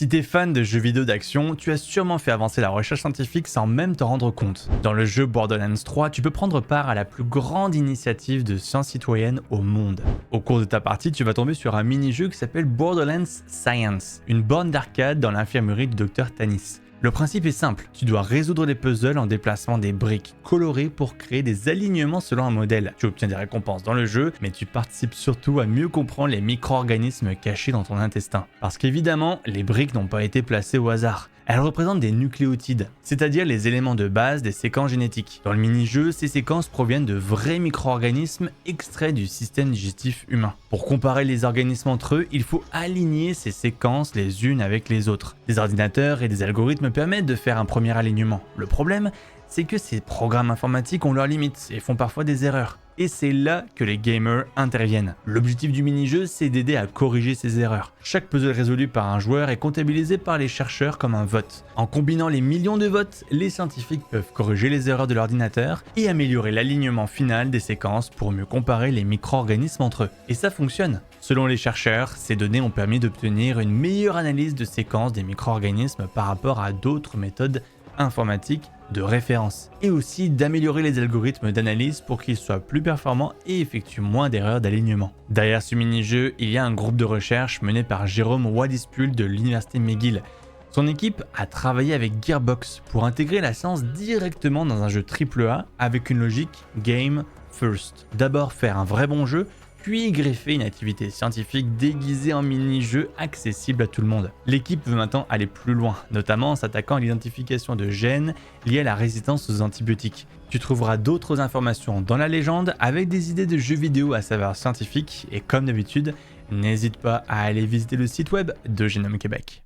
Si t'es fan de jeux vidéo d'action, tu as sûrement fait avancer la recherche scientifique sans même t'en rendre compte. Dans le jeu Borderlands 3, tu peux prendre part à la plus grande initiative de science citoyenne au monde. Au cours de ta partie, tu vas tomber sur un mini-jeu qui s'appelle Borderlands Science, une borne d'arcade dans l'infirmerie du Dr Tanis. Le principe est simple, tu dois résoudre les puzzles en déplaçant des briques colorées pour créer des alignements selon un modèle. Tu obtiens des récompenses dans le jeu, mais tu participes surtout à mieux comprendre les micro-organismes cachés dans ton intestin. Parce qu'évidemment, les briques n'ont pas été placées au hasard. Elles représentent des nucléotides, c'est-à-dire les éléments de base des séquences génétiques. Dans le mini-jeu, ces séquences proviennent de vrais micro-organismes extraits du système digestif humain. Pour comparer les organismes entre eux, il faut aligner ces séquences les unes avec les autres. Des ordinateurs et des algorithmes permettent de faire un premier alignement. Le problème, c'est que ces programmes informatiques ont leurs limites et font parfois des erreurs. Et c'est là que les gamers interviennent. L'objectif du mini-jeu, c'est d'aider à corriger ces erreurs. Chaque puzzle résolu par un joueur est comptabilisé par les chercheurs comme un vote. En combinant les millions de votes, les scientifiques peuvent corriger les erreurs de l'ordinateur et améliorer l'alignement final des séquences pour mieux comparer les micro-organismes entre eux. Et ça fonctionne. Selon les chercheurs, ces données ont permis d'obtenir une meilleure analyse de séquences des micro-organismes par rapport à d'autres méthodes informatiques de référence, et aussi d'améliorer les algorithmes d'analyse pour qu'ils soient plus performants et effectuent moins d'erreurs d'alignement. Derrière ce mini-jeu, il y a un groupe de recherche mené par Jérôme Wadispul de l'université McGill. Son équipe a travaillé avec Gearbox pour intégrer la science directement dans un jeu AAA avec une logique Game First. D'abord faire un vrai bon jeu, puis greffer une activité scientifique déguisée en mini-jeu accessible à tout le monde. L'équipe veut maintenant aller plus loin, notamment en s'attaquant à l'identification de gènes liés à la résistance aux antibiotiques. Tu trouveras d'autres informations dans la légende avec des idées de jeux vidéo à saveur scientifique et comme d'habitude, n'hésite pas à aller visiter le site web de Génome Québec.